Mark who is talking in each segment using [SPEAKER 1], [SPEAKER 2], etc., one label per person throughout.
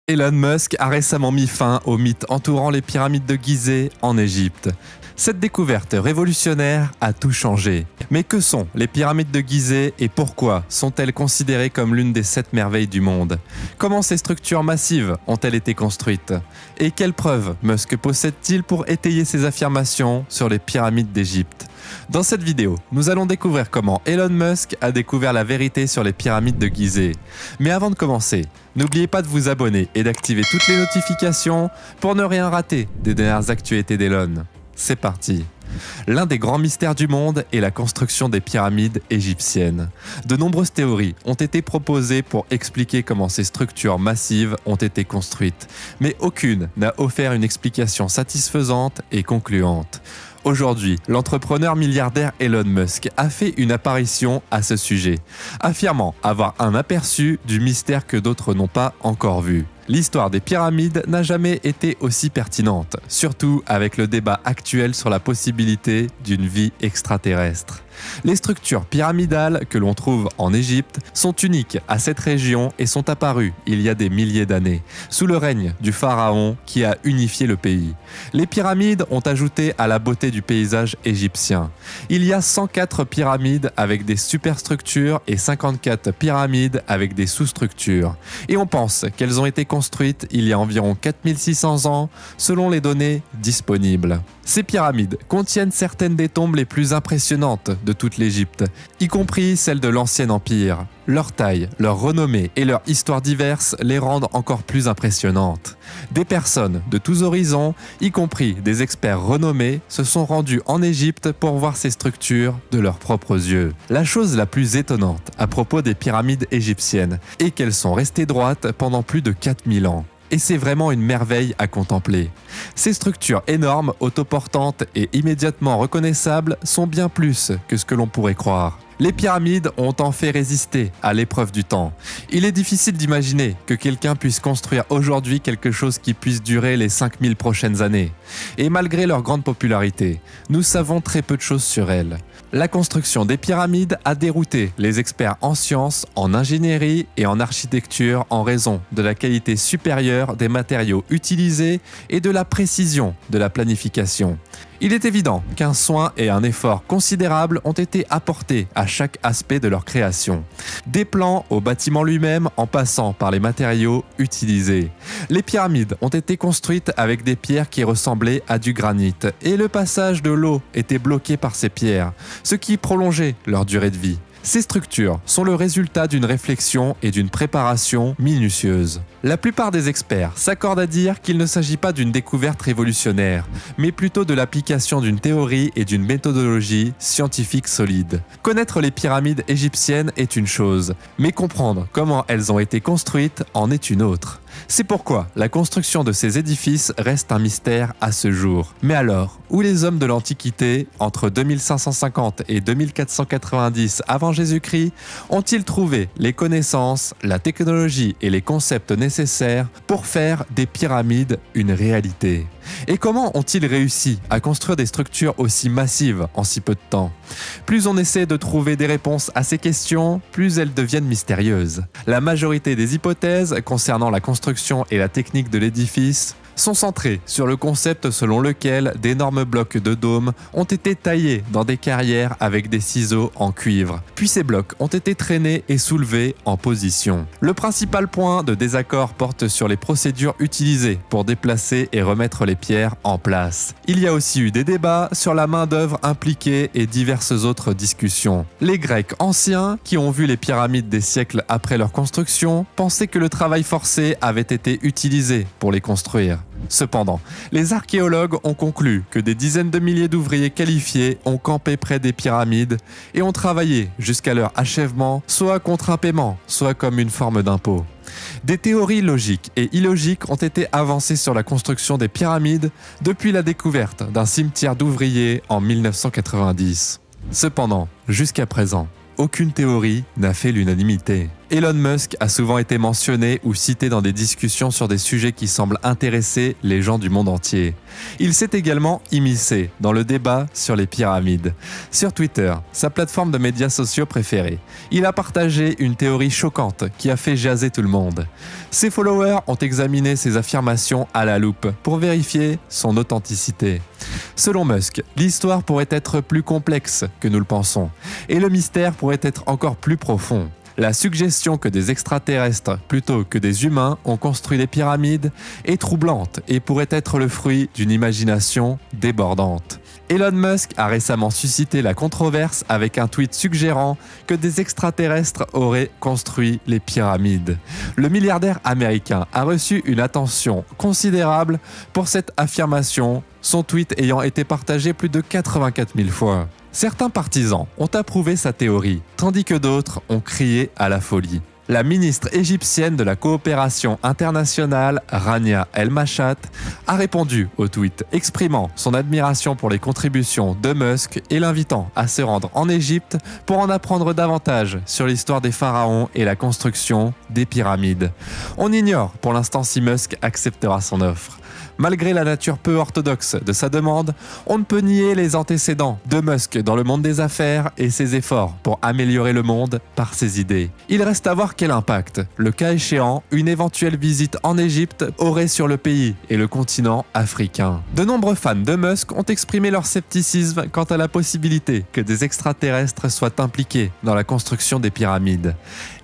[SPEAKER 1] Elon Musk a récemment mis fin au mythe entourant les pyramides de Gizeh en Égypte. Cette découverte révolutionnaire a tout changé. Mais que sont les pyramides de Gizeh et pourquoi sont-elles considérées comme l'une des 7 merveilles du monde? Comment ces structures massives ont-elles été construites? Et quelles preuves Musk possède-t-il pour étayer ses affirmations sur les pyramides d'Égypte? Dans cette vidéo, nous allons découvrir comment Elon Musk a découvert la vérité sur les pyramides de Gizeh. Mais avant de commencer, n'oubliez pas de vous abonner et d'activer toutes les notifications pour ne rien rater des dernières actualités d'Elon. C'est parti. L'un des grands mystères du monde est la construction des pyramides égyptiennes. De nombreuses théories ont été proposées pour expliquer comment ces structures massives ont été construites, mais aucune n'a offert une explication satisfaisante et concluante. Aujourd'hui, l'entrepreneur milliardaire Elon Musk a fait une apparition à ce sujet, affirmant avoir un aperçu du mystère que d'autres n'ont pas encore vu. L'histoire des pyramides n'a jamais été aussi pertinente, surtout avec le débat actuel sur la possibilité d'une vie extraterrestre. Les structures pyramidales que l'on trouve en Égypte sont uniques à cette région et sont apparues il y a des milliers d'années, sous le règne du pharaon qui a unifié le pays. Les pyramides ont ajouté à la beauté du paysage égyptien. Il y a 104 pyramides avec des superstructures et 54 pyramides avec des sous-structures. Et on pense qu'elles ont été construites il y a environ 4600 ans, selon les données disponibles. Ces pyramides contiennent certaines des tombes les plus impressionnantes de toute l'Égypte, y compris celles de l'Ancien Empire. Leur taille, leur renommée et leur histoire diverse les rendent encore plus impressionnantes. Des personnes de tous horizons, y compris des experts renommés, se sont rendus en Égypte pour voir ces structures de leurs propres yeux. La chose la plus étonnante à propos des pyramides égyptiennes est qu'elles sont restées droites pendant plus de 4000 ans. Et c'est vraiment une merveille à contempler. Ces structures énormes, autoportantes et immédiatement reconnaissables sont bien plus que ce que l'on pourrait croire. Les pyramides ont en fait résisté à l'épreuve du temps. Il est difficile d'imaginer que quelqu'un puisse construire aujourd'hui quelque chose qui puisse durer les 5000 prochaines années. Et malgré leur grande popularité, nous savons très peu de choses sur elles. La construction des pyramides a dérouté les experts en sciences, en ingénierie et en architecture en raison de la qualité supérieure des matériaux utilisés et de la précision de la planification. Il est évident qu'un soin et un effort considérables ont été apportés à chaque aspect de leur création. Des plans au bâtiment lui-même en passant par les matériaux utilisés. Les pyramides ont été construites avec des pierres qui ressemblaient à du granit et le passage de l'eau était bloqué par ces pierres, ce qui prolongeait leur durée de vie. Ces structures sont le résultat d'une réflexion et d'une préparation minutieuse. La plupart des experts s'accordent à dire qu'il ne s'agit pas d'une découverte révolutionnaire, mais plutôt de l'application d'une théorie et d'une méthodologie scientifique solide. Connaître les pyramides égyptiennes est une chose, mais comprendre comment elles ont été construites en est une autre. C'est pourquoi la construction de ces édifices reste un mystère à ce jour. Mais alors, où les hommes de l'Antiquité, entre 2550 et 2490 avant Jésus-Christ, ont-ils trouvé les connaissances, la technologie et les concepts nécessaires pour faire des pyramides une réalité? Et comment ont-ils réussi à construire des structures aussi massives en si peu de temps? Plus on essaie de trouver des réponses à ces questions, plus elles deviennent mystérieuses. La majorité des hypothèses concernant la construction et la technique de l'édifice sont centrées sur le concept selon lequel d'énormes blocs de dôme ont été taillés dans des carrières avec des ciseaux en cuivre. Puis ces blocs ont été traînés et soulevés en position. Le principal point de désaccord porte sur les procédures utilisées pour déplacer et remettre les pierres en place. Il y a aussi eu des débats sur la main-d'œuvre impliquée et diverses autres discussions. Les Grecs anciens, qui ont vu les pyramides des siècles après leur construction, pensaient que le travail forcé avait été utilisé pour les construire. Cependant, les archéologues ont conclu que des dizaines de milliers d'ouvriers qualifiés ont campé près des pyramides et ont travaillé jusqu'à leur achèvement, soit contre un paiement, soit comme une forme d'impôt. Des théories logiques et illogiques ont été avancées sur la construction des pyramides depuis la découverte d'un cimetière d'ouvriers en 1990. Cependant, jusqu'à présent, aucune théorie n'a fait l'unanimité. Elon Musk a souvent été mentionné ou cité dans des discussions sur des sujets qui semblent intéresser les gens du monde entier. Il s'est également immiscé dans le débat sur les pyramides. Sur Twitter, sa plateforme de médias sociaux préférée, il a partagé une théorie choquante qui a fait jaser tout le monde. Ses followers ont examiné ses affirmations à la loupe pour vérifier son authenticité. Selon Musk, l'histoire pourrait être plus complexe que nous le pensons, et le mystère pourrait être encore plus profond. La suggestion que des extraterrestres plutôt que des humains ont construit les pyramides est troublante et pourrait être le fruit d'une imagination débordante. Elon Musk a récemment suscité la controverse avec un tweet suggérant que des extraterrestres auraient construit les pyramides. Le milliardaire américain a reçu une attention considérable pour cette affirmation, son tweet ayant été partagé plus de 84 000 fois. Certains partisans ont approuvé sa théorie, tandis que d'autres ont crié à la folie. La ministre égyptienne de la coopération internationale, Rania El-Machat, a répondu au tweet, exprimant son admiration pour les contributions de Musk et l'invitant à se rendre en Égypte pour en apprendre davantage sur l'histoire des pharaons et la construction des pyramides. On ignore pour l'instant si Musk acceptera son offre. Malgré la nature peu orthodoxe de sa demande, on ne peut nier les antécédents de Musk dans le monde des affaires et ses efforts pour améliorer le monde par ses idées. Il reste à voir quel impact, le cas échéant, une éventuelle visite en Égypte aurait sur le pays et le continent africain. De nombreux fans de Musk ont exprimé leur scepticisme quant à la possibilité que des extraterrestres soient impliqués dans la construction des pyramides.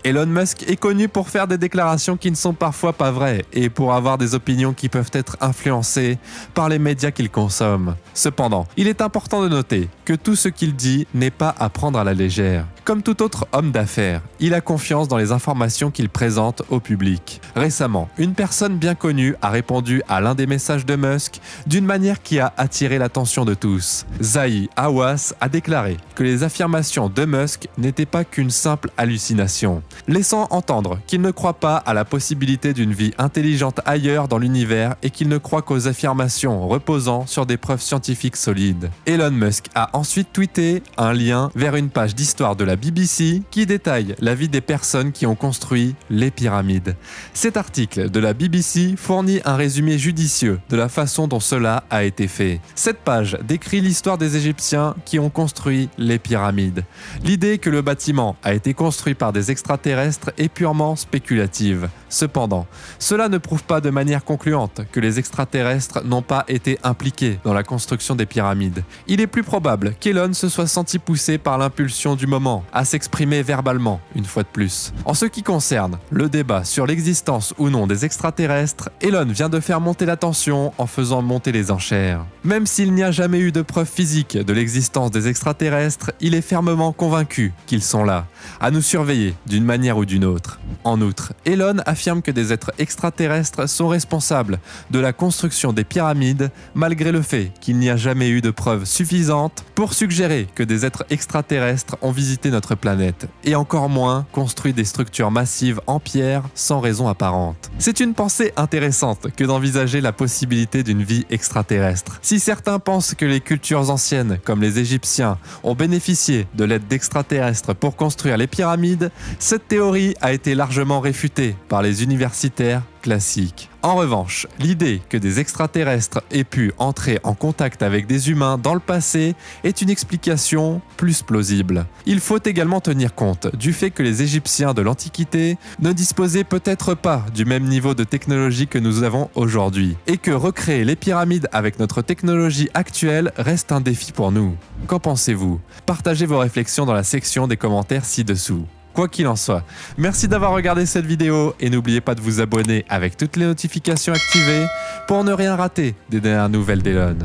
[SPEAKER 1] Elon Musk est connu pour faire des déclarations qui ne sont parfois pas vraies et pour avoir des opinions qui peuvent être influencées par les médias qu'il consomme. Cependant, il est important de noter que tout ce qu'il dit n'est pas à prendre à la légère. Comme tout autre homme d'affaires, il a confiance dans les informations qu'il présente au public. Récemment, une personne bien connue a répondu à l'un des messages de Musk d'une manière qui a attiré l'attention de tous. Zahi Hawass a déclaré que les affirmations de Musk n'étaient pas qu'une simple hallucination, laissant entendre qu'il ne croit pas à la possibilité d'une vie intelligente ailleurs dans l'univers et qu'il ne croit qu'aux affirmations reposant sur des preuves scientifiques solides. Elon Musk a ensuite tweeté un lien vers une page d'histoire de la BBC qui détaille la vie des personnes qui ont construit les pyramides. Cet article de la BBC fournit un résumé judicieux de la façon dont cela a été fait. Cette page décrit l'histoire des Égyptiens qui ont construit les pyramides. L'idée que le bâtiment a été construit par des extraterrestres est purement spéculative. Cependant, cela ne prouve pas de manière concluante que les extraterrestres n'ont pas été impliqués dans la construction des pyramides. Il est plus probable qu'Elon se soit senti poussé par l'impulsion du moment à s'exprimer verbalement, une fois de plus. En ce qui concerne le débat sur l'existence ou non des extraterrestres, Elon vient de faire monter la tension en faisant monter les enchères. Même s'il n'y a jamais eu de preuve physique de l'existence des extraterrestres, il est fermement convaincu qu'ils sont là, à nous surveiller d'une manière ou d'une autre. En outre, Elon affirme que des êtres extraterrestres sont responsables de la construction des pyramides, malgré le fait qu'il n'y a jamais eu de preuves suffisantes pour suggérer que des êtres extraterrestres ont visité notre planète, et encore moins construit des structures massives en pierre sans raison apparente. C'est une pensée intéressante que d'envisager la possibilité d'une vie extraterrestre. Si certains pensent que les cultures anciennes, comme les Égyptiens, ont bénéficié de l'aide d'extraterrestres pour construire les pyramides, cette théorie a été largement réfutée par les universitaires classiques. En revanche, l'idée que des extraterrestres aient pu entrer en contact avec des humains dans le passé est une explication plus plausible. Il faut également tenir compte du fait que les Égyptiens de l'Antiquité ne disposaient peut-être pas du même niveau de technologie que nous avons aujourd'hui, et que recréer les pyramides avec notre technologie actuelle reste un défi pour nous. Qu'en pensez-vous ? Partagez vos réflexions dans la section des commentaires ci-dessous. Quoi qu'il en soit, merci d'avoir regardé cette vidéo et n'oubliez pas de vous abonner avec toutes les notifications activées pour ne rien rater des dernières nouvelles d'Elon.